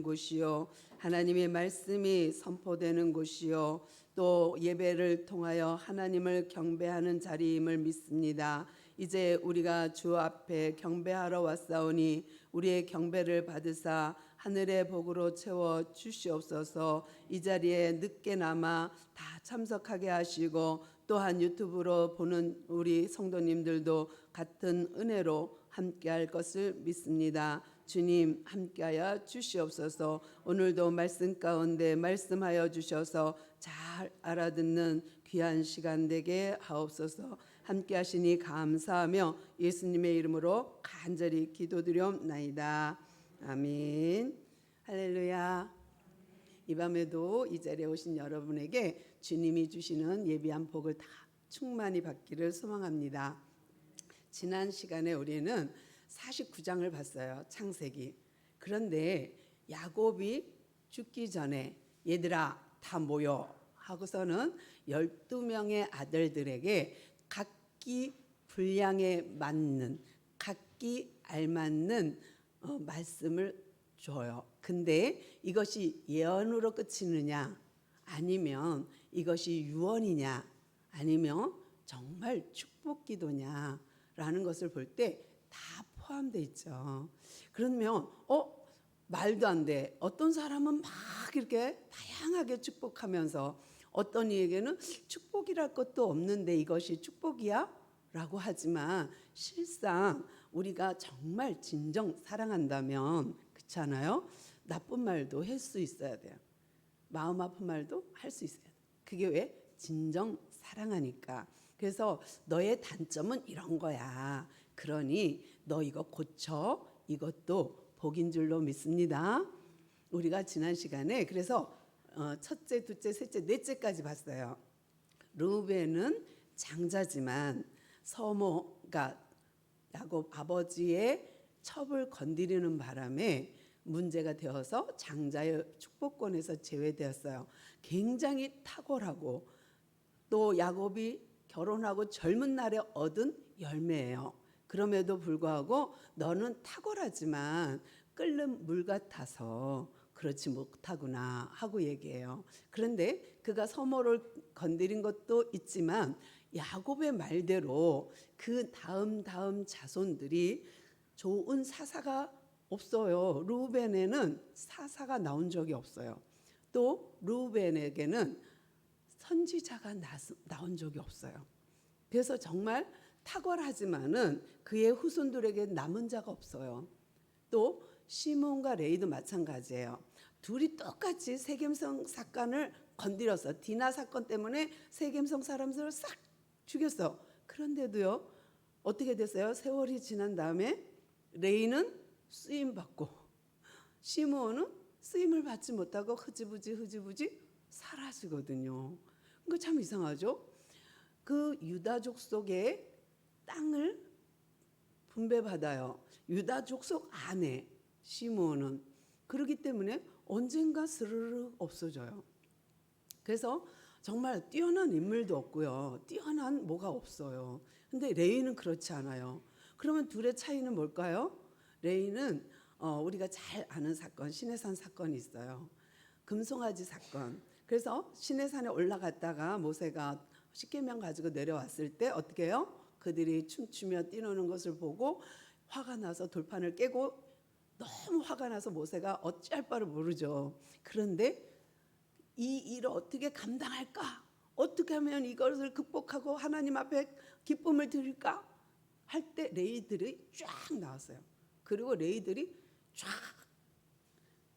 곳이요, 하나님의 말씀이 선포되는 곳이요, 또 예배를 통하여 하나님을 경배하는 자리임을 믿습니다. 이제 우리가 주 앞에 경배하러 왔사오니 우리의 경배를 받으사 하늘의 복으로 채워 주시옵소서. 이 자리에 늦게나마 다 참석하게 하시고, 또한 유튜브로 보는 우리 성도님들도 같은 은혜로 함께할 것을 믿습니다. 주님 함께하여 주시옵소서. 오늘도 말씀 가운데 말씀하여 주셔서 잘 알아듣는 귀한 시간 되게 하옵소서. 함께하시니 감사하며 예수님의 이름으로 간절히 기도드리옵나이다. 아멘. 할렐루야. 이 밤에도 이 자리에 오신 여러분에게 주님이 주시는 예비한 복을 다 충만히 받기를 소망합니다. 지난 시간에 우리는 49장을 봤어요. 창세기. 그런데 야곱이 죽기 전에 얘들아 다 모여 하고서는 12명의 아들들에게 각기 분량에 맞는, 각기 알맞는 말씀을 줘요. 근데 이것이 예언으로 끝이느냐, 아니면 이것이 유언이냐, 아니면 정말 축복 기도냐 라는 것을 볼 때 다 포함되어 있죠. 그러면 말도 안 돼. 어떤 사람은 막 이렇게 다양하게 축복하면서 어떤 이에게는 축복이랄 것도 없는데 이것이 축복이야? 라고 하지만 실상 우리가 정말 진정 사랑한다면, 그렇잖아요? 나쁜 말도 할 수 있어야 돼요. 마음 아픈 말도 할 수 있어야 돼요. 그게 왜? 진정 사랑하니까. 그래서 너의 단점은 이런 거야. 그러니 너 이거 고쳐. 이것도 복인 줄로 믿습니다. 우리가 지난 시간에 그래서 첫째, 둘째, 셋째, 넷째까지 봤어요. 르우벤은 장자지만 서모가 야곱 아버지의 첩을 건드리는 바람에 문제가 되어서 장자의 축복권에서 제외되었어요. 굉장히 탁월하고 또 야곱이 결혼하고 젊은 날에 얻은 열매예요. 그럼에도 불구하고 너는 탁월하지만 끓는 물 같아서 그렇지 못하구나 하고 얘기해요. 그런데 그가 서모를 건드린 것도 있지만 야곱의 말대로 그 다음 자손들이 좋은 사사가 없어요. 르우벤에는 사사가 나온 적이 없어요. 또 르우벤에게는 선지자가 나온 적이 없어요. 그래서 정말 탁월하지만은 그의 후손들에게 남은 자가 없어요. 또 시몬과 레이도 마찬가지예요. 둘이 똑같이 세겜성 사건을 건드려서 디나 사건 때문에 세겜성 사람들을 싹 죽였어. 그런데도요, 어떻게 됐어요? 세월이 지난 다음에 레이는 쓰임 받고 시몬은 쓰임을 받지 못하고 흐지부지 사라지거든요. 그러니까 참 이상하죠? 그 유다족 속에 땅을 분배받아요. 유다족 속 안에 시므온은. 그렇기 때문에 언젠가 스르르 없어져요. 그래서 정말 뛰어난 인물도 없고요. 뛰어난 뭐가 없어요. 근데 레이는 그렇지 않아요. 그러면 둘의 차이는 뭘까요? 레이는 우리가 잘 아는 사건, 시내산 사건이 있어요. 금송아지 사건. 그래서 시내산에 올라갔다가 모세가 십계명 가지고 내려왔을 때 어떻게 해요? 그들이 춤추며 뛰노는 것을 보고 화가 나서 돌판을 깨고, 너무 화가 나서 모세가 어찌할 바를 모르죠. 그런데 이 일을 어떻게 감당할까? 어떻게 하면 이것을 극복하고 하나님 앞에 기쁨을 드릴까? 할 때 레이들이 쫙 나왔어요. 그리고 레이들이 쫙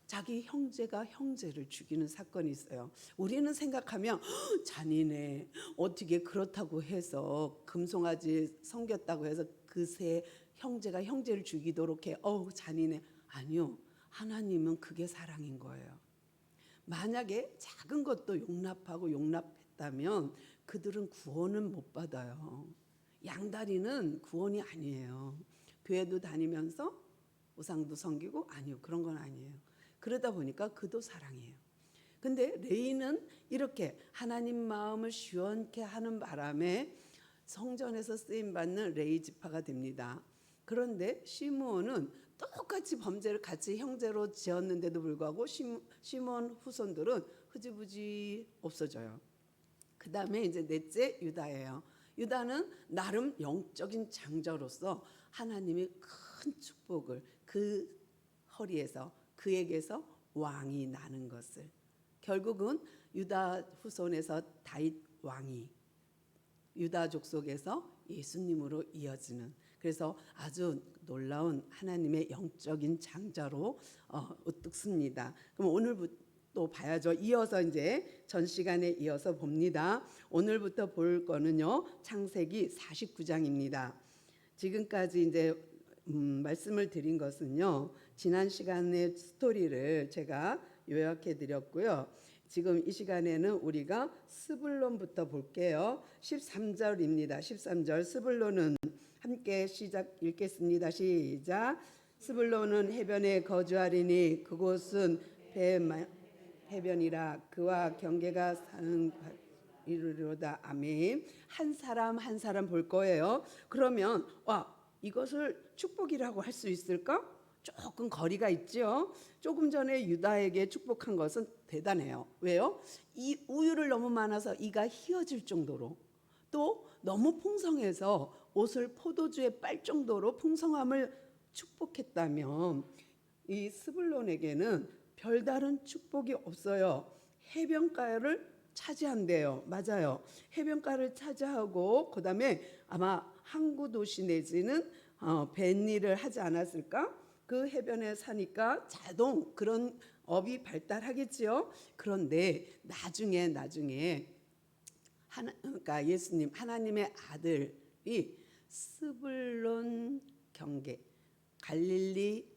자기 형제가 형제를 죽이는 사건이 있어요. 우리는 생각하면 잔인해. 어떻게 그렇다고 해서 금송아지 섬겼다고 해서 그새 형제가 형제를 죽이도록 해. 잔인해. 아니요. 하나님은 그게 사랑인 거예요. 만약에 작은 것도 용납하고 용납했다면 그들은 구원은 못 받아요. 양다리는 구원이 아니에요. 교회도 다니면서 우상도 섬기고, 아니요. 그런 건 아니에요. 그러다 보니까 그도 사랑이에요. 근데 레이는 이렇게 하나님 마음을 시원케 하는 바람에 성전에서 쓰임받는 레이 지파가 됩니다. 그런데 시므온은 똑같이 범죄를 같이 형제로 지었는데도 불구하고 시몬 후손들은 흐지부지 없어져요. 그 다음에 이제 넷째 유다예요. 유다는 나름 영적인 장자로서 하나님이 큰 축복을 그 허리에서 그에게서 왕이 나는 것을, 결국은 유다 후손에서 다윗 왕이 유다족 속에서 예수님으로 이어지는, 그래서 아주 놀라운 하나님의 영적인 장자로 우뚝 습니다. 그럼 오늘부터 또 봐야죠. 이어서 이제 전 시간에 이어서 봅니다. 오늘부터 볼 거는요, 창세기 49장입니다. 지금까지 이제 말씀을 드린 것은요, 지난 시간의 스토리를 제가 요약해 드렸고요. 지금 이 시간에는 우리가 스불론부터 볼게요. 13절입니다. 13절 스불론은 함께 시작 읽겠습니다. 시작. 스불론은 해변에 거주하리니 그곳은 배 해변이라 그와 경계가 사는 이르리로다. 아멘. 한 사람 한 사람 볼 거예요. 그러면 이것을 축복이라고 할 수 있을까? 조금 거리가 있죠. 조금 전에 유다에게 축복한 것은 대단해요. 왜요? 이 우유를 너무 많아서 이가 휘어질 정도로, 또 너무 풍성해서 옷을 포도주에 빨 정도로 풍성함을 축복했다면, 이 스불론에게는 별다른 축복이 없어요. 해변가를 차지한대요. 맞아요. 해변가를 차지하고 그다음에 아마 항구 도시 내지는 뱃일을 하지 않았을까? 그 해변에 사니까 자동 그런 업이 발달하겠지요. 그런데 나중에 그러니까 예수님 하나님의 아들이 스불론 경계 갈릴리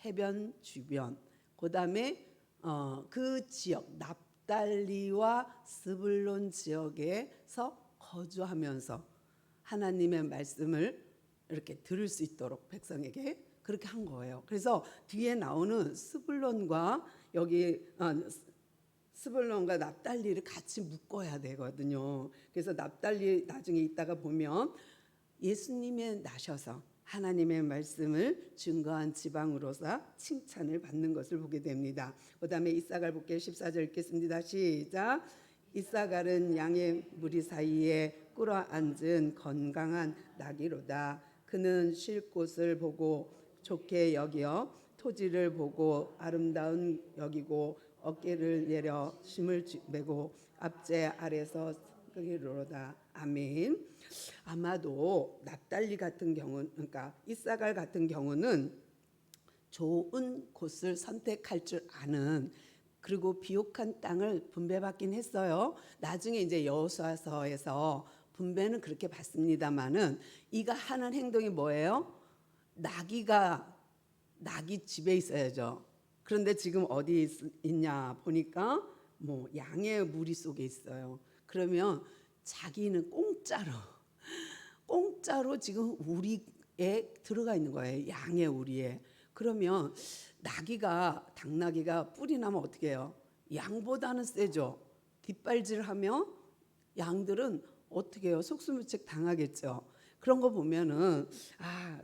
해변 주변, 그다음에 그 지역 납달리와 스불론 지역에서 거주하면서 하나님의 말씀을 이렇게 들을 수 있도록 백성에게 그렇게 한 거예요. 그래서 뒤에 나오는 스불론과 스불론과 납달리를 같이 묶어야 되거든요. 그래서 납달리 나중에 있다가 보면 예수님의 나셔서 하나님의 말씀을 증거한 지방으로서 칭찬을 받는 것을 보게 됩니다. 그 다음에 이사갈 볼게요. 14절 읽겠습니다. 시작. 이사갈은 양의 무리 사이에 꿇어앉은 건강한 나귀로다. 그는 쉴 곳을 보고 좋게 여겨 토지를 보고 아름다운 여기고 어깨를 내려 심을 메고 앞제 아래서 끄기로다. 아멘. 아마도 납달리 같은 경우는, 그러니까 이사갈 같은 경우는 좋은 곳을 선택할 줄 아는, 그리고 비옥한 땅을 분배받긴 했어요. 나중에 이제 여호수아서에서 분배는 그렇게 받습니다만은 이가 하는 행동이 뭐예요? 나귀 집에 있어야죠. 그런데 지금 어디 있냐 보니까 뭐 양의 무리 속에 있어요. 그러면 자기는 공짜로 지금 우리에 들어가 있는 거예요. 양의 우리에. 그러면 당나귀가 뿔이 나면 어떻게 해요? 양보다는 세죠. 뒷발질하면 양들은 어떻게 해요? 속수무책 당하겠죠. 그런 거 보면은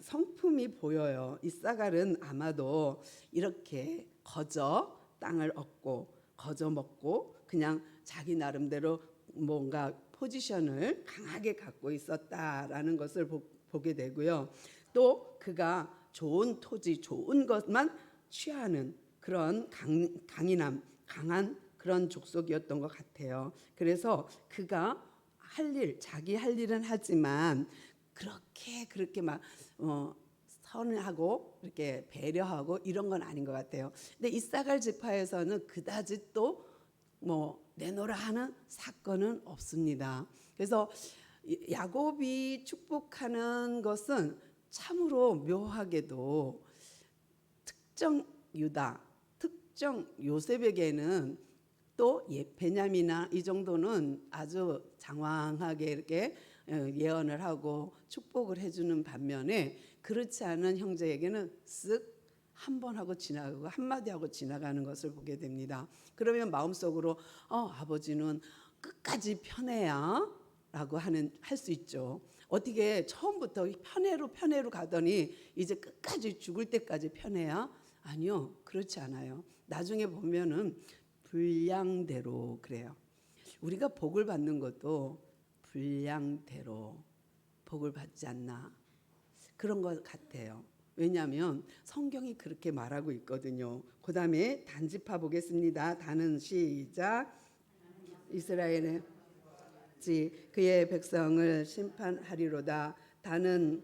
성품이 보여요. 이사갈은 아마도 이렇게 거저 땅을 얻고 거저 먹고 그냥 자기 나름대로 뭔가 포지션을 강하게 갖고 있었다라는 것을 보게 되고요. 또 그가 좋은 토지, 좋은 것만 취하는 그런 강인함, 강한 그런 족속이었던 것 같아요. 그래서 그가 자기 할 일은 하지만 그렇게 막 선하고 이렇게 배려하고 이런 건 아닌 것 같아요. 근데 이사갈 지파에서는 그다지 또 내놓으라 하는 사건은 없습니다. 그래서 야곱이 축복하는 것은 참으로 묘하게도 특정 유다, 특정 요셉에게는 또 베냐민이나 이 정도는 아주 장황하게 이렇게 예언을 하고 축복을 해주는 반면에 그렇지 않은 형제에게는 쓱 한 번 하고 지나가고 한마디 하고 지나가는 것을 보게 됩니다. 그러면 마음속으로 아버지는 끝까지 편해야 라고 할 수 있죠. 어떻게 처음부터 편애로 가더니 이제 끝까지 죽을 때까지 편애야? 아니요, 그렇지 않아요. 나중에 보면은 분량대로 그래요. 우리가 복을 받는 것도 분량대로 복을 받지 않나, 그런 것 같아요. 왜냐하면 성경이 그렇게 말하고 있거든요. 그 다음에 단지파 보겠습니다. 다는 시작. 이스라엘의 그의 백성을 심판하리로다. 다는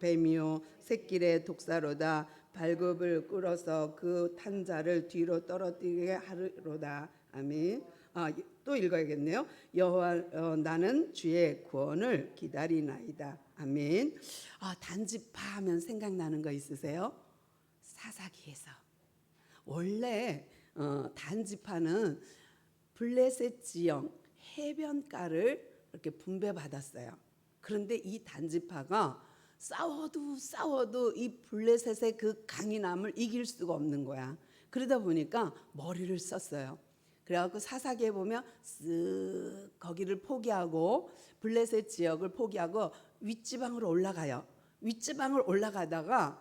뱀이요 새끼의 독사로다. 발굽을 꿇어서 그 탄자를 뒤로 떨어뜨리게 하리로다. 아멘. 또 읽어야겠네요. 여호와 나는 주의 구원을 기다리나이다. 아멘. 단지파 하면 생각나는 거 있으세요? 사사기에서 원래 단지파는 블레셋 지역 해변가를 이렇게 분배받았어요. 그런데 이 단지파가 싸워도 이 블레셋의 그 강인함을 이길 수가 없는 거야. 그러다 보니까 머리를 썼어요. 그래갖고 사사기에 보면 쓱 거기를 포기하고 블레셋 지역을 포기하고 윗지방으로 올라가요. 윗지방을 올라가다가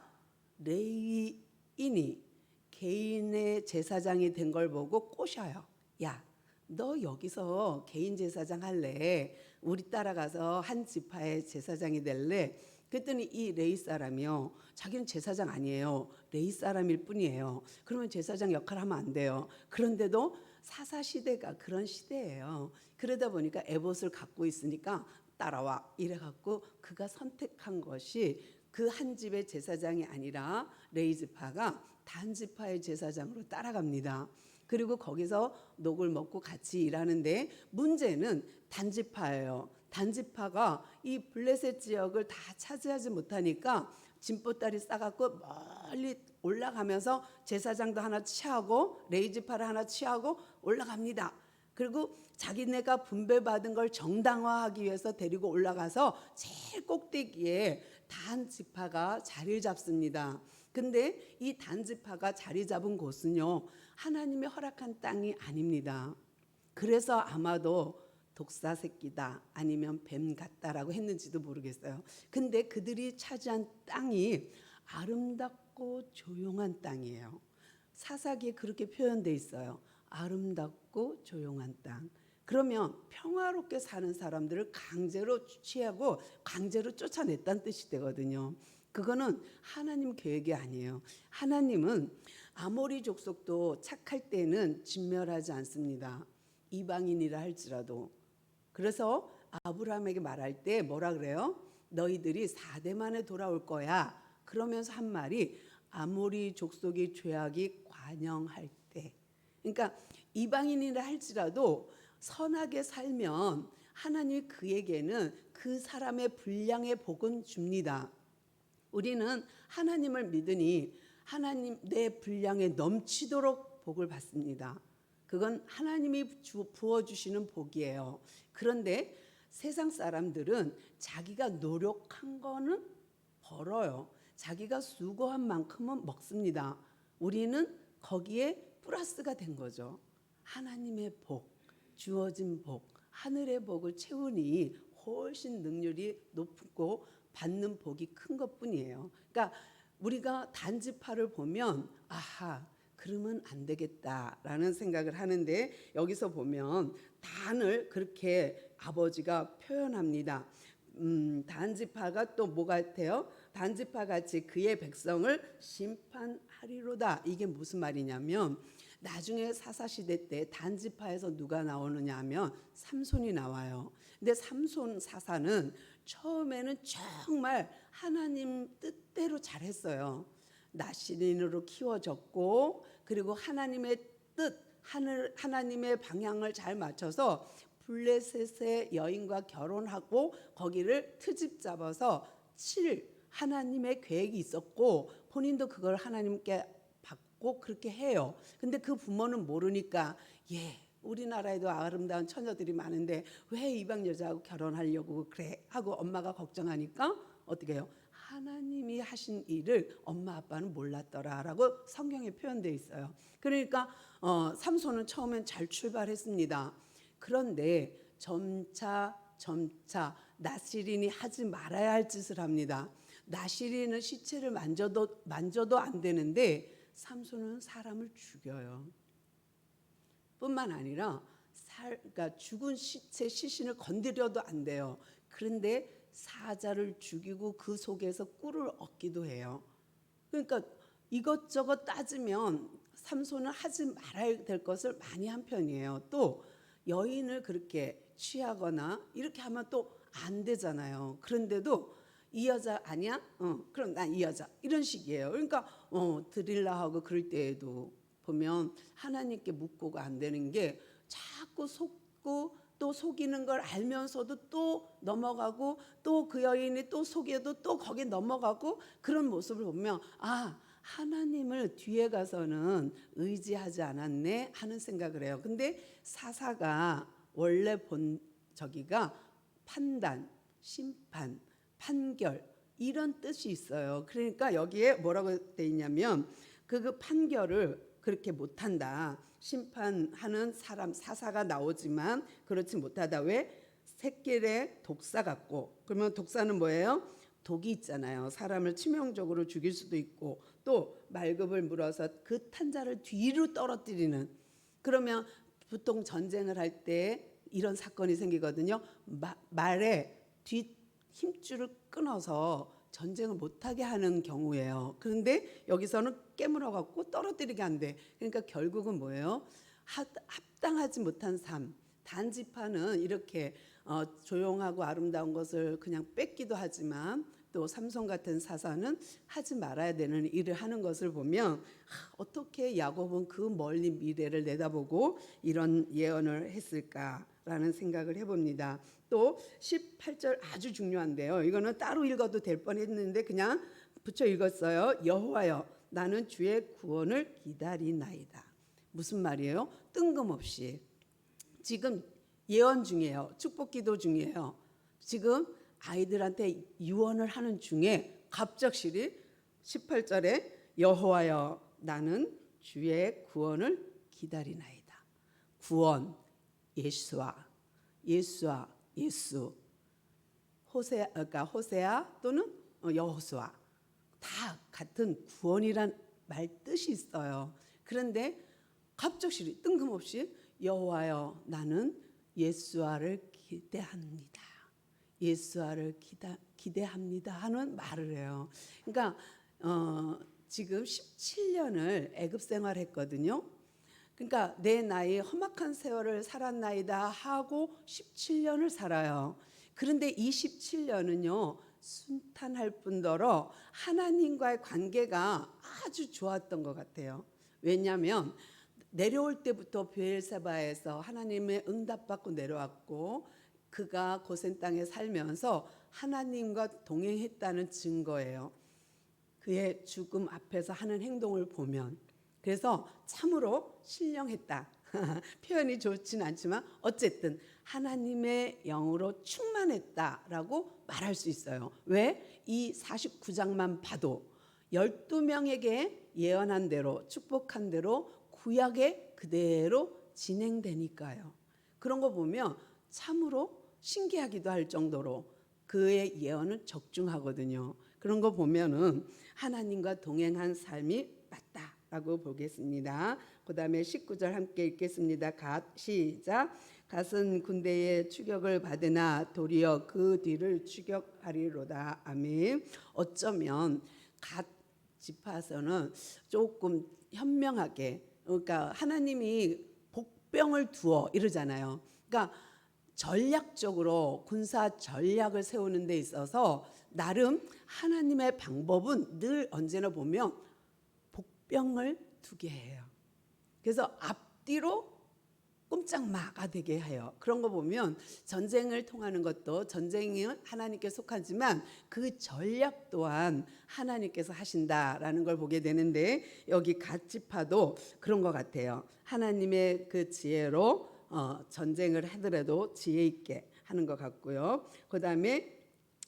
레위인이 개인의 제사장이 된 걸 보고 꼬셔요. 야, 너 여기서 개인 제사장 할래? 우리 따라가서 한 지파의 제사장이 될래? 그랬더니 이 레위 사람이요, 자기는 제사장 아니에요. 레위 사람일 뿐이에요. 그러면 제사장 역할 하면 안 돼요. 그런데도 사사 시대가 그런 시대예요. 그러다 보니까 에봇을 갖고 있으니까 따라와 이래갖고 그가 선택한 것이 그 한 집의 제사장이 아니라 레위 지파가 단 지파의 제사장으로 따라갑니다. 그리고 거기서 녹을 먹고 같이 일하는데 문제는 단지파예요. 단지파가 이 블레셋 지역을 다 차지하지 못하니까 진보다리 싸갖고 멀리 올라가면서 제사장도 하나 취하고 레위 지파를 하나 취하고 올라갑니다. 그리고 자기네가 분배받은 걸 정당화하기 위해서 데리고 올라가서 제일 꼭대기에 단지파가 자리를 잡습니다. 근데 이 단지파가 자리 잡은 곳은요, 하나님의 허락한 땅이 아닙니다. 그래서 아마도 독사 새끼다 아니면 뱀 같다라고 했는지도 모르겠어요. 근데 그들이 차지한 땅이 아름답고 조용한 땅이에요. 사사기에 그렇게 표현돼 있어요. 아름답고 조용한 땅. 그러면 평화롭게 사는 사람들을 강제로 취하고 강제로 쫓아냈다는 뜻이 되거든요. 그거는 하나님 계획이 아니에요. 하나님은 아모리 족속도 착할 때는 진멸하지 않습니다. 이방인이라 할지라도. 그래서 아브라함에게 말할 때 뭐라 그래요? 너희들이 4대 만에 돌아올 거야. 그러면서 한 말이 아모리 족속의 죄악이 관영할 때. 그러니까 이방인이라 할지라도 선하게 살면 하나님이 그에게는 그 사람의 분량의 복은 줍니다. 우리는 하나님을 믿으니 하나님 내 분량에 넘치도록 복을 받습니다. 그건 하나님이 부어주시는 복이에요. 그런데 세상 사람들은 자기가 노력한 거는 벌어요. 자기가 수고한 만큼은 먹습니다. 우리는 거기에 플러스가 된 거죠. 하나님의 복, 주어진 복, 하늘의 복을 채우니 훨씬 능률이 높고 받는 복이 큰 것뿐이에요. 그러니까 우리가 단지파를 보면 아하, 그러면 안 되겠다라는 생각을 하는데 여기서 보면 단을 그렇게 아버지가 표현합니다. 단지파가 또 뭐 같아요? 단지파 같이 그의 백성을 심판하리로다. 이게 무슨 말이냐면 나중에 사사시대 때 단지파에서 누가 나오느냐 하면 삼손이 나와요. 근데 삼손 사사는 처음에는 정말 하나님 뜻대로 잘했어요. 나시린으로 키워졌고 그리고 하나님의 뜻, 하나님의 방향을 잘 맞춰서 블레셋의 여인과 결혼하고 거기를 트집 잡아서 하나님의 계획이 있었고 본인도 그걸 하나님께 받고 그렇게 해요. 근데 그 부모는 모르니까 우리나라에도 아름다운 처녀들이 많은데 왜 이방 여자하고 결혼하려고 그래 하고 엄마가 걱정하니까 어떻게 해요? 하나님이 하신 일을 엄마 아빠는 몰랐더라라고 성경에 표현되어 있어요. 그러니까 삼손은 처음엔 잘 출발했습니다. 그런데 점차 나시린이 하지 말아야 할 짓을 합니다. 나시린은 시체를 만져도 안 되는데 삼손은 사람을 죽여요. 뿐만 아니라 그러니까 죽은 시체 시신을 건드려도 안 돼요. 그런데 사자를 죽이고 그 속에서 꿀을 얻기도 해요. 그러니까 이것저것 따지면 삼손은 하지 말아야 될 것을 많이 한 편이에요. 또 여인을 그렇게 취하거나 이렇게 하면 또 안 되잖아요. 그런데도 이 여자 아니야? 그럼 난 이 여자 이런 식이에요. 그러니까 드릴라 하고 그럴 때에도 보면 하나님께 묻고가 안 되는 게 자꾸 속고 또 속이는 걸 알면서도 또 넘어가고 또 그 여인이 또 속여도 또 거기 넘어가고 그런 모습을 보면 아 하나님을 뒤에 가서는 의지하지 않았네 하는 생각을 해요. 근데 사사가 원래 본 저기가 판단, 심판, 판결 이런 뜻이 있어요. 그러니까 여기에 뭐라고 돼 있냐면 그 판결을 그렇게 못한다. 심판하는 사람 사사가 나오지만 그렇지 못하다. 왜? 새끼에 독사 같고. 그러면 독사는 뭐예요? 독이 있잖아요. 사람을 치명적으로 죽일 수도 있고 또 말급을 물어서 그 탄자를 뒤로 떨어뜨리는. 그러면 보통 전쟁을 할 때 이런 사건이 생기거든요. 말에 뒷 힘줄을 끊어서 전쟁을 못하게 하는 경우예요. 그런데 여기서는 깨물어 갖고 떨어뜨리게 안 돼. 그러니까 결국은 뭐예요? 합당하지 못한 삶. 단지파는 이렇게 조용하고 아름다운 것을 그냥 뺏기도 하지만 또 삼손 같은 사사는 하지 말아야 되는 일을 하는 것을 보면 어떻게 야곱은 그 멀리 미래를 내다보고 이런 예언을 했을까라는 생각을 해봅니다. 또 18절 아주 중요한데요. 이거는 따로 읽어도 될 뻔했는데 그냥 붙여 읽었어요. 여호와여 나는 주의 구원을 기다리나이다. 무슨 말이에요? 뜬금없이 지금 예언 중이에요. 축복기도 중이에요. 지금 아이들한테 유언을 하는 중에 갑작스레 18절에 여호와여 나는 주의 구원을 기다리나이다. 구원 예수와 예수 호세아 그러니까 호세아 또는 여호수아 다 같은 구원이란 말 뜻이 있어요. 그런데 갑작스레 뜬금없이 여호와여 나는 예수아를 기대합니다. 예수아를 기대합니다 하는 말을 해요. 그러니까 지금 17년을 애굽 생활했거든요. 그러니까 내 나이 험악한 세월을 살았나이다 하고 17년을 살아요. 그런데 이 17년은요 순탄할 뿐더러 하나님과의 관계가 아주 좋았던 것 같아요. 왜냐하면 내려올 때부터 브엘세바에서 하나님의 응답받고 내려왔고 그가 고센 땅에 살면서 하나님과 동행했다는 증거예요. 그의 죽음 앞에서 하는 행동을 보면 그래서 참으로 신령했다. 표현이 좋진 않지만 어쨌든 하나님의 영으로 충만했다라고 말할 수 있어요. 왜? 이 49장만 봐도 12명에게 예언한 대로 축복한 대로 구약에 그대로 진행되니까요. 그런 거 보면 참으로 신기하기도 할 정도로 그의 예언은 적중하거든요. 그런 거 보면은 하나님과 동행한 삶이 맞다라고 보겠습니다. 그 다음에 19절 함께 읽겠습니다. 시작. 갓은 군대의 추격을 받으나 도리어 그 뒤를 추격하리로다. 아멘. 어쩌면 갓 지파에서는 조금 현명하게 그러니까 하나님이 복병을 두어 이러잖아요. 그러니까 전략적으로 군사 전략을 세우는 데 있어서 나름 하나님의 방법은 늘 언제나 보면 복병을 두게 해요. 그래서 앞뒤로 꼼짝마가 되게 해요. 그런 거 보면 전쟁을 통하는 것도 전쟁은 하나님께 속하지만 그 전략 또한 하나님께서 하신다라는 걸 보게 되는데 여기 갓지파도 그런 것 같아요. 하나님의 그 지혜로 전쟁을 하더라도 지혜 있게 하는 것 같고요. 그 다음에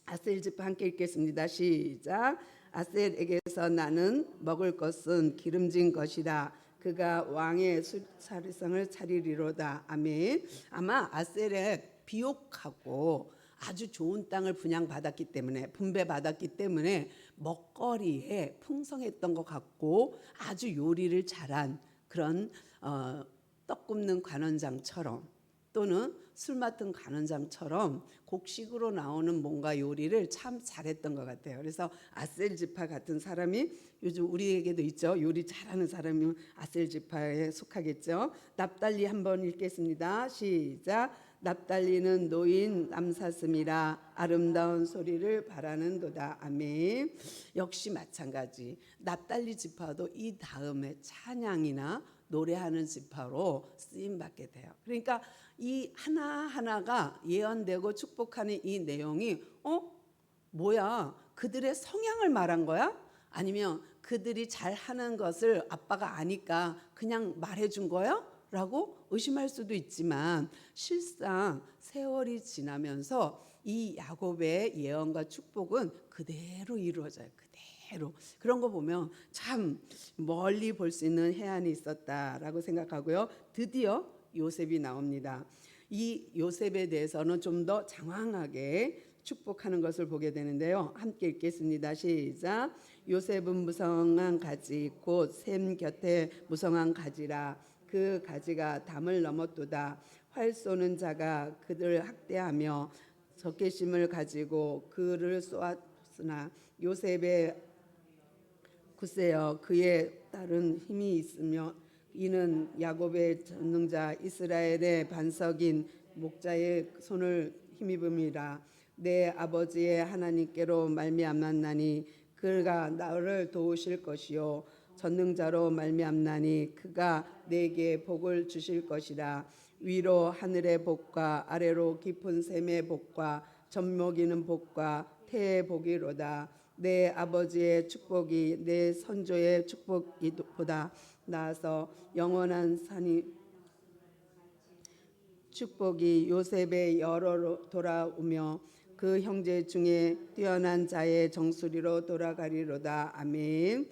아셀 지파 함께 읽겠습니다. 시작. 아셀에게서 나는 먹을 것은 기름진 것이라 그가 왕의 수차례성을 차리리로다. 아멘. 아마 아셀에 비옥하고 아주 좋은 땅을 분양받았기 때문에 분배받았기 때문에 먹거리에 풍성했던 것 같고 아주 요리를 잘한 그런 떡 굽는 관원장처럼 또는 술 맡은 관원장처럼 곡식으로 나오는 뭔가 요리를 참 잘했던 것 같아요. 그래서 아셀 지파 같은 사람이 요즘 우리에게도 있죠. 요리 잘하는 사람이면 아셀 지파에 속하겠죠. 납달리 한번 읽겠습니다. 시작. 납달리는 노인 남사슴이라 아름다운 소리를 바라는도다. 아멘. 역시 마찬가지. 납달리 지파도 이 다음에 찬양이나 노래하는 지파로 쓰임 받게 돼요. 그러니까 이 하나하나가 예언되고 축복하는 이 내용이 뭐야? 그들의 성향을 말한 거야? 아니면 그들이 잘하는 것을 아빠가 아니까 그냥 말해준 거야? 라고 의심할 수도 있지만 실상 세월이 지나면서 이 야곱의 예언과 축복은 그대로 이루어져요. 그대로. 그런 거 보면 참 멀리 볼 수 있는 해안이 있었다라고 생각하고요. 드디어 요셉이 나옵니다. 이 요셉에 대해서는 좀 더 장황하게 축복하는 것을 보게 되는데요. 함께 읽겠습니다. 시작. 요셉은 무성한 가지 곧 샘 곁에 무성한 가지라. 그 가지가 담을 넘었도다. 활 쏘는 자가 그들을 학대하며 적개심을 가지고 그를 쏘았으나 요셉의 굳세어 그의 딸은 힘이 있으며 이는 야곱의 전능자 이스라엘의 반석인 목자의 손을 힘입음이라. 내 아버지의 하나님께로 말미암았나니 그가 나를 도우실 것이요 전능자로 말미암나니 그가 내게 복을 주실 것이라. 위로 하늘의 복과 아래로 깊은 샘의 복과 젖먹이는 복과 태의 복이로다. 내 아버지의 축복이 내 선조의 축복보다 나아서 영원한 산이 축복이 요셉의 여러로 돌아오며 그 형제 중에 뛰어난 자의 정수리로 돌아가리로다. 아멘.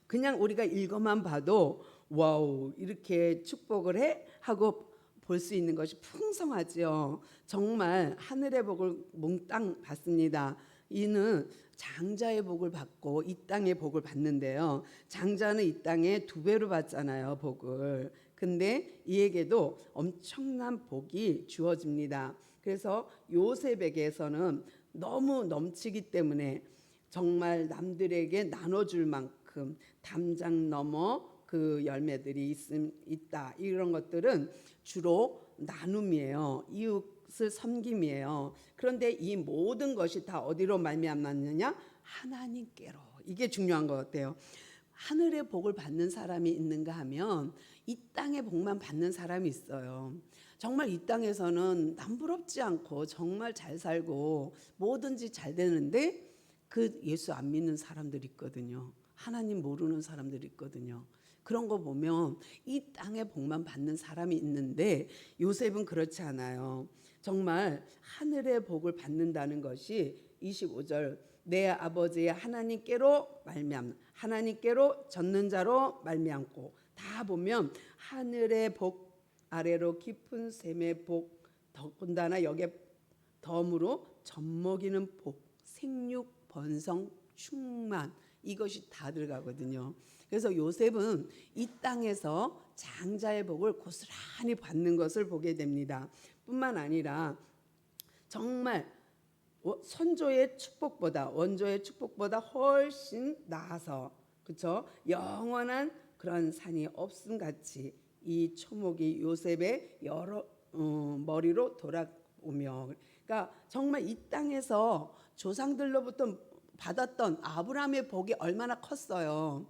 그냥 우리가 읽어만 봐도 와우 이렇게 축복을 해 하고 볼 수 있는 것이 풍성하죠. 정말 하늘의 복을 몽땅 받습니다. 이는 장자의 복을 받고 이 땅의 복을 받는데요. 장자는 이 땅에 2배로 받잖아요, 복을. 근데 이에게도 엄청난 복이 주어집니다. 그래서 요셉에게서는 너무 넘치기 때문에 정말 남들에게 나눠줄 만큼 담장 넘어 그 열매들이 있다. 이런 것들은 주로 나눔이에요. 이웃을 섬김이에요. 그런데 이 모든 것이 다 어디로 말미암았느냐? 하나님께로. 이게 중요한 것 같아요. 하늘의 복을 받는 사람이 있는가 하면 이 땅의 복만 받는 사람이 있어요. 정말 이 땅에서는 남부럽지 않고 정말 잘 살고 뭐든지 잘 되는데 그 예수 안 믿는 사람들이 있거든요. 하나님 모르는 사람들이 있거든요. 그런 거 보면 이 땅의 복만 받는 사람이 있는데 요셉은 그렇지 않아요. 정말 하늘의 복을 받는다는 것이 25절 내 아버지의 하나님께로 말미암 하나님께로 젖는 자로 말미암고 다 보면 하늘의 복 아래로 깊은 샘의 복 더군다나 여기에 덤으로 젖먹이는 복 생육 번성 충만 이것이 다 들어가거든요. 그래서 요셉은 이 땅에서 장자의 복을 고스란히 받는 것을 보게 됩니다. 뿐만 아니라 정말 선조의 축복보다 원조의 축복보다 훨씬 나아서 그렇죠? 영원한 그런 산이 없음 같이 이 초목이 요셉의 여러 머리로 돌아오며 그러니까 정말 이 땅에서 조상들로부터 받았던 아브라함의 복이 얼마나 컸어요.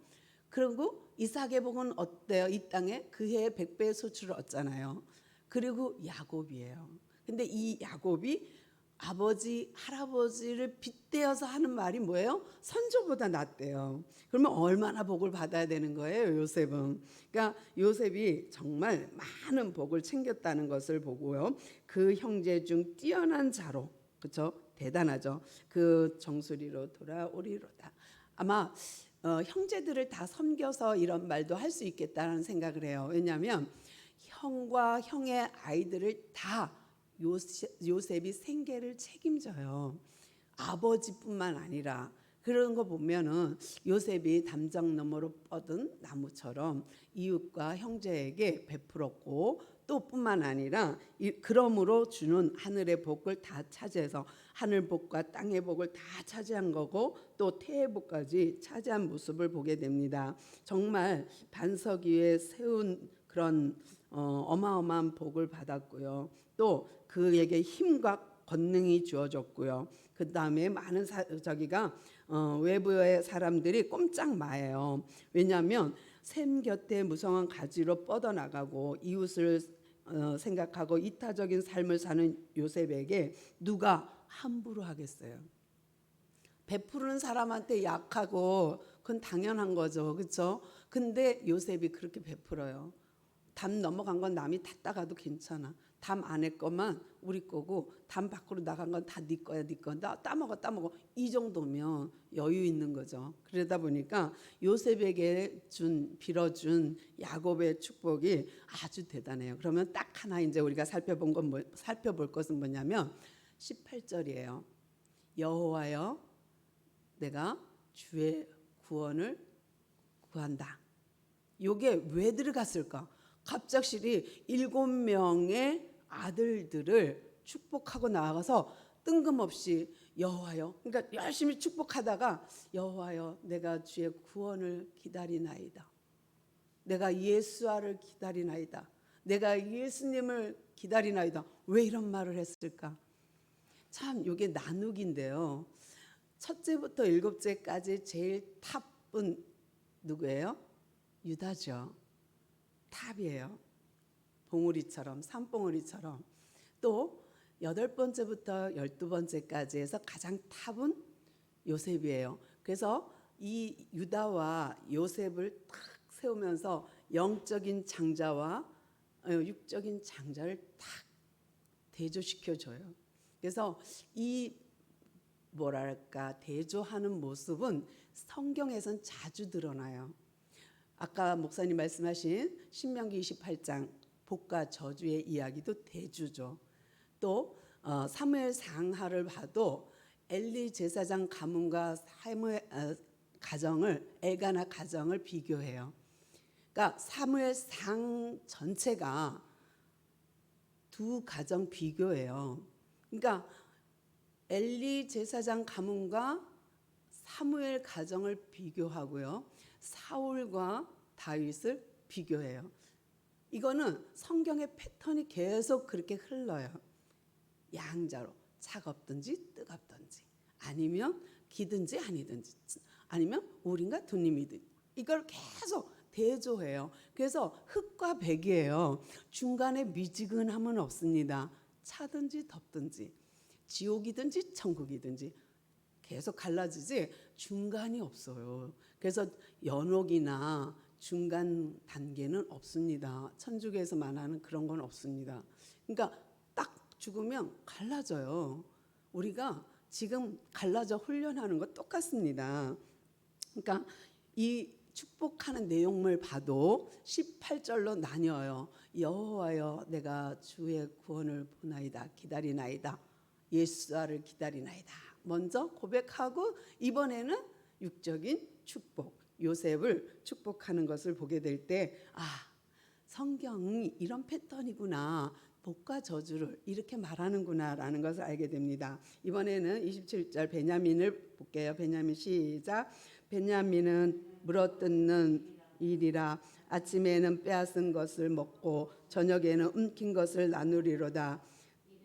그리고 이삭의 복은 어때요? 이 땅에 그 해에 100배의 소출을 얻잖아요. 그리고 야곱이에요. 근데 이 야곱이 아버지, 할아버지를 빗대어서 하는 말이 뭐예요? 선조보다 낫대요. 그러면 얼마나 복을 받아야 되는 거예요, 요셉은. 그러니까 요셉이 정말 많은 복을 챙겼다는 것을 보고요. 그 형제 중 뛰어난 자로, 그렇죠? 대단하죠. 그 정수리로 돌아오리로다. 아마 형제들을 다 섬겨서 이런 말도 할 수 있겠다는 생각을 해요. 왜냐하면 형과 형의 아이들을 다 요셉이 생계를 책임져요. 아버지뿐만 아니라 그런 거 보면은 요셉이 담장 너머로 뻗은 나무처럼 이웃과 형제에게 베풀었고 또 뿐만 아니라 그러므로 주는 하늘의 복을 다 차지해서 하늘 복과 땅의 복을 다 차지한 거고 또 태의 복까지 차지한 모습을 보게 됩니다. 정말 반석 위에 세운 그런 어마어마한 복을 받았고요. 또 그에게 힘과 권능이 주어졌고요. 그 다음에 많은 외부의 사람들이 꼼짝 마예요. 왜냐하면 샘 곁에 무성한 가지로 뻗어나가고 이웃을 생각하고 이타적인 삶을 사는 요셉에게 누가 함부로 하겠어요. 베푸는 사람한테 약하고 그건 당연한 거죠. 그렇죠? 근데 요셉이 그렇게 베풀어요. 담 넘어간 건 남이 탔다가도 괜찮아. 담 안에 거만 우리 거고 담 밖으로 나간 건 다 네 거야, 네 거. 나 따먹어. 이 정도면 여유 있는 거죠. 그러다 보니까 요셉에게 빌어준 야곱의 축복이 아주 대단해요. 그러면 딱 하나 이제 우리가 살펴볼 것은 뭐냐면 18절이에요. 여호와여, 내가 주의 구원을 구한다. 요게 왜 들어갔을까? 갑작스레 7명의 아들들을 축복하고 나아가서 뜬금없이 여호와여, 그러니까 열심히 축복하다가 여호와여, 내가 주의 구원을 기다리나이다. 내가 예수아를 기다리나이다. 내가 예수님을 기다리나이다. 왜 이런 말을 했을까? 참 이게 나누기인데요. 첫째부터 7째까지 제일 탑은 누구예요? 유다죠. 탑이에요. 봉우리처럼, 산봉우리처럼. 또 8번째부터 12번째까지 해서 가장 탑은 요셉이에요. 그래서 이 유다와 요셉을 딱 세우면서 영적인 장자와 육적인 장자를 딱 대조시켜줘요. 그래서 이 대조하는 모습은 성경에선 자주 드러나요. 아까 목사님 말씀하신 신명기 28장 복과 저주의 이야기도 대주죠. 또 사무엘 상하를 봐도 엘리 제사장 가문과 사무엘 가정을 엘가나 가정을 비교해요. 그러니까 사무엘 상 전체가 두 가정 비교해요. 그러니까 엘리 제사장 가문과 사무엘 가정을 비교하고요. 사울과 다윗을 비교해요. 이거는 성경의 패턴이 계속 그렇게 흘러요. 양자로 차갑든지 뜨겁든지 아니면 기든지 아니든지 아니면 우린가 두님이든지 이걸 계속 대조해요. 그래서 흙과 백이에요. 중간에 미지근함은 없습니다. 차든지 덥든지 지옥이든지 천국이든지 계속 갈라지지 중간이 없어요. 그래서 연옥이나 중간 단계는 없습니다. 천주교에서 말하는 그런 건 없습니다. 그러니까 딱 죽으면 갈라져요. 우리가 지금 갈라져 훈련하는 거 똑같습니다. 그러니까 이 축복하는 내용을 봐도 18절로 나뉘어요. 여호와여, 내가 주의 구원을 보나이다, 기다리나이다. 예수아를 기다리나이다. 먼저 고백하고 이번에는 육적인 축복, 요셉을 축복하는 것을 보게 될 때 성경이 이런 패턴이구나. 복과 저주를 이렇게 말하는구나라는 것을 알게 됩니다. 이번에는 27절 베냐민을 볼게요. 베냐민 시작. 베냐민은 물어뜯는 일이라. 아침에는 빼앗은 것을 먹고 저녁에는 움킨 것을 나누리로다.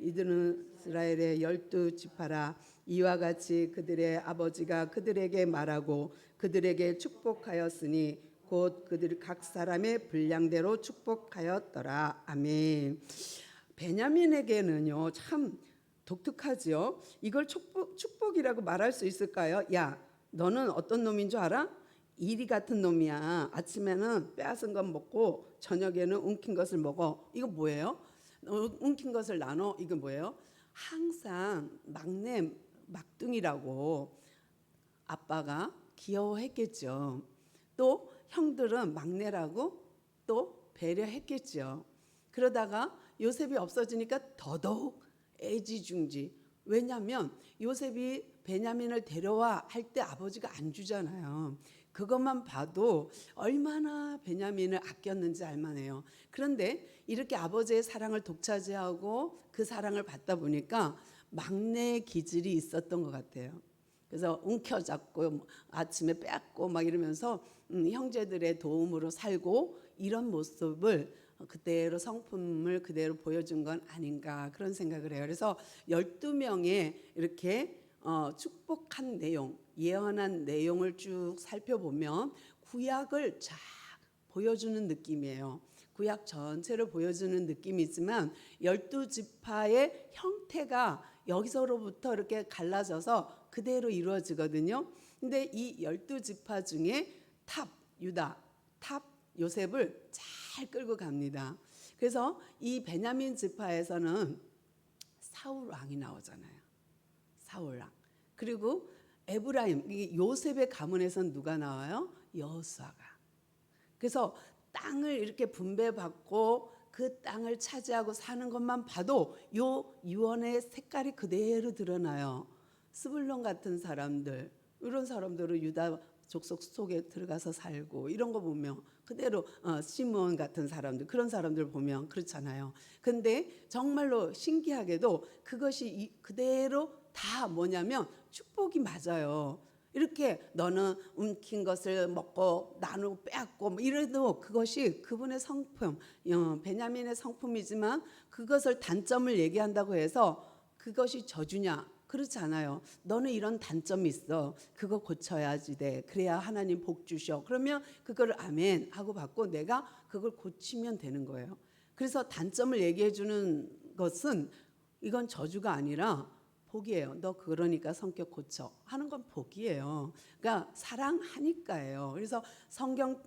이들은 이스라엘의 12지파라. 이와 같이 그들의 아버지가 그들에게 말하고 그들에게 축복하였으니 곧 그들 각 사람의 분량대로 축복하였더라. 아멘. 베냐민에게는요 참 독특하지요. 이걸 축복이라고 말할 수 있을까요? 야, 너는 어떤 놈인 줄 알아? 이리 같은 놈이야. 아침에는 빼앗은 것 먹고 저녁에는 움킨 것을 먹어. 이거 뭐예요? 움킨 것을 나눠. 이거 뭐예요? 항상 막둥이라고 아빠가 귀여워했겠죠. 또 형들은 막내라고 또 배려했겠죠. 그러다가 요셉이 없어지니까 더더욱 애지중지. 왜냐하면 요셉이 베냐민을 데려와 할 때 아버지가 안 주잖아요. 그것만 봐도 얼마나 베냐민을 아꼈는지 알만해요. 그런데 이렇게 아버지의 사랑을 독차지하고 그 사랑을 받다 보니까 막내 기질이 있었던 것 같아요. 그래서 움켜잡고 아침에 빼앗고 막 이러면서 형제들의 도움으로 살고 이런 모습을 그대로 성품을 그대로 보여준 건 아닌가 그런 생각을 해요. 그래서 12명의 이렇게 축복한 내용, 예언한 내용을 쭉 살펴보면 구약을 쫙 보여주는 느낌이에요. 구약 전체를 보여주는 느낌이지만 12지파의 형태가 여기서로부터 이렇게 갈라져서 그대로 이루어지거든요. 근데 이 12지파 중에 탑 유다, 탑 요셉을 잘 끌고 갑니다. 그래서 이 베냐민 지파에서는 사울 왕이 나오잖아요. 사울 왕. 그리고 에브라임, 요셉의 가문에서는 누가 나와요? 여호수아가. 그래서 땅을 이렇게 분배받고 그 땅을 차지하고 사는 것만 봐도 요 유언의 색깔이 그대로 드러나요. 스불론 같은 사람들, 이런 사람들은 유다 족속 속에 들어가서 살고 이런 거 보면 그대로 시므온 같은 사람들, 그런 사람들 보면 그렇잖아요. 근데 정말로 신기하게도 그것이 그대로 다 뭐냐면 축복이 맞아요. 이렇게 너는 움킨 것을 먹고 나누고 빼앗고 뭐 이래도 그것이 그분의 성품, 베냐민의 성품이지만 그것을 단점을 얘기한다고 해서 그것이 저주냐? 그렇지 않아요. 너는 이런 단점이 있어. 그거 고쳐야지 돼. 그래야 하나님 복 주셔. 그러면 그걸 아멘 하고 받고 내가 그걸 고치면 되는 거예요. 그래서 단점을 얘기해 주는 것은 이건 저주가 아니라 복이에요. 너 그러니까 성격 고쳐 하는 건 복이에요. 그러니까 사랑하니까예요. 그래서 성경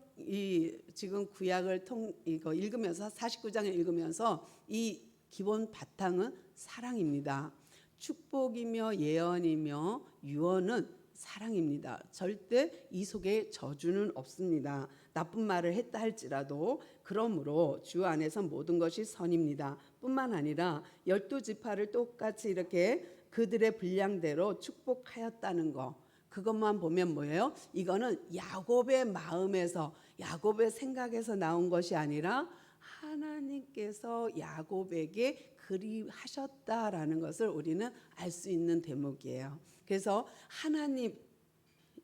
지금 구약을 이거 읽으면서 49장을 읽으면서 이 기본 바탕은 사랑입니다. 축복이며 예언이며 유언은 사랑입니다. 절대 이 속에 저주는 없습니다. 나쁜 말을 했다 할지라도 그러므로 주 안에서 모든 것이 선입니다. 뿐만 아니라 12지파를 똑같이 이렇게 그들의 분량대로 축복하였다는 거. 그것만 보면 뭐예요? 이거는 야곱의 마음에서 야곱의 생각에서 나온 것이 아니라 하나님께서 야곱에게 그리하셨다라는 것을 우리는 알 수 있는 대목이에요. 그래서 하나님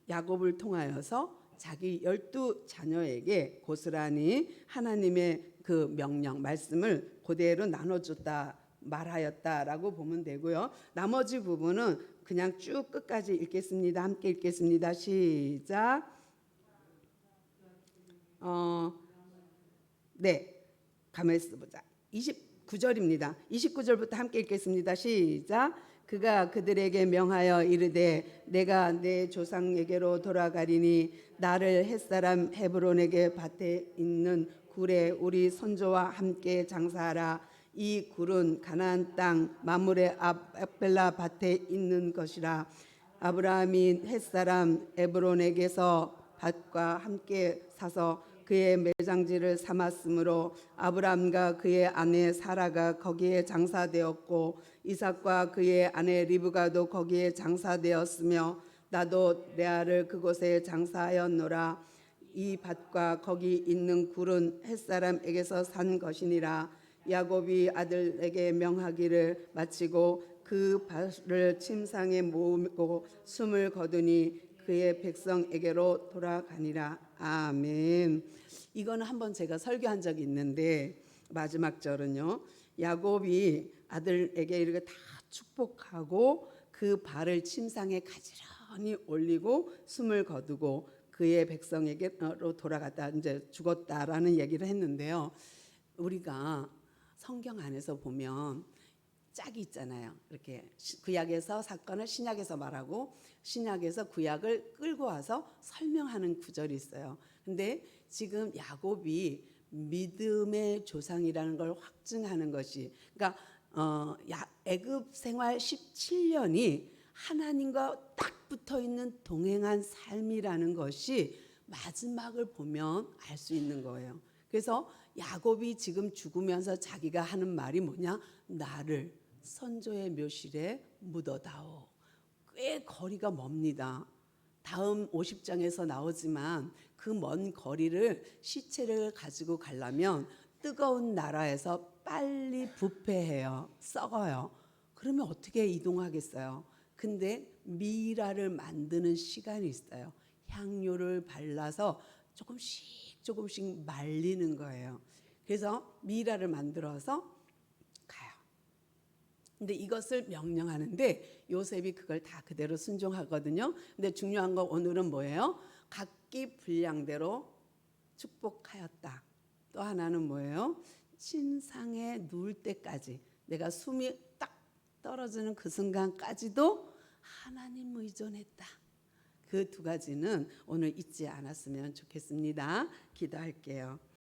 야곱을 통하여서 자기 12자녀에게 고스란히 하나님의 그 명령 말씀을 그대로 나눠줬다 말하였다라고 보면 되고요. 나머지 부분은 그냥 쭉 끝까지 읽겠습니다. 함께 읽겠습니다. 시작. 네, 가만히 있어보자. 29절입니다. 29절부터 함께 읽겠습니다. 시작. 그가 그들에게 명하여 이르되 내가 내 조상에게로 돌아가리니 나를 햇사람 헤브론에게 밭에 있는 굴에 우리 선조와 함께 장사하라. 이 굴은 가나안 땅 마물의 앞 엑벨라 밭에 있는 것이라. 아브라함이 햇사람 에브론에게서 밭과 함께 사서 그의 매장지를 삼았으므로 아브람과 그의 아내 사라가 거기에 장사되었고 이삭과 그의 아내 리브가도 거기에 장사되었으며 나도 레아를 그곳에 장사하였노라. 이 밭과 거기 있는 굴은 햇사람에게서 산 것이니라. 야곱이 아들에게 명하기를 마치고 그 밭을 침상에 모으고 숨을 거두니 그의 백성에게로 돌아가니라. 아멘. 이거는 한번 제가 설교한 적이 있는데 마지막 절은요. 야곱이 아들에게 이렇게 다 축복하고 그 발을 침상에 가지런히 올리고 숨을 거두고 그의 백성에게로 돌아갔다 이제 죽었다라는 얘기를 했는데요. 우리가 성경 안에서 보면 짝이 있잖아요. 이렇게 구약에서 사건을 신약에서 말하고 신약에서 구약을 끌고 와서 설명하는 구절이 있어요. 근데 지금 야곱이 믿음의 조상이라는 걸 확증하는 것이 그러니까 애굽 생활 17년이 하나님과 딱 붙어 있는 동행한 삶이라는 것이 마지막을 보면 알 수 있는 거예요. 그래서 야곱이 지금 죽으면서 자기가 하는 말이 뭐냐? 나를 선조의 묘실에 묻어다오. 꽤 거리가 멉니다. 다음 50장에서 나오지만 그 먼 거리를 시체를 가지고 가려면 뜨거운 나라에서 빨리 부패해요. 썩어요. 그러면 어떻게 이동하겠어요? 근데 미라를 만드는 시간이 있어요. 향료를 발라서 조금씩 조금씩 말리는 거예요. 그래서 미라를 만들어서 가요. 근데 이것을 명령하는데 요셉이 그걸 다 그대로 순종하거든요. 근데 중요한 거 오늘은 뭐예요? 각기 분량대로 축복하였다. 또 하나는 뭐예요? 침상에 누울 때까지, 내가 숨이 딱 떨어지는 그 순간까지도 하나님 의존했다. 그 두 가지는 오늘 잊지 않았으면 좋겠습니다. 기도할게요.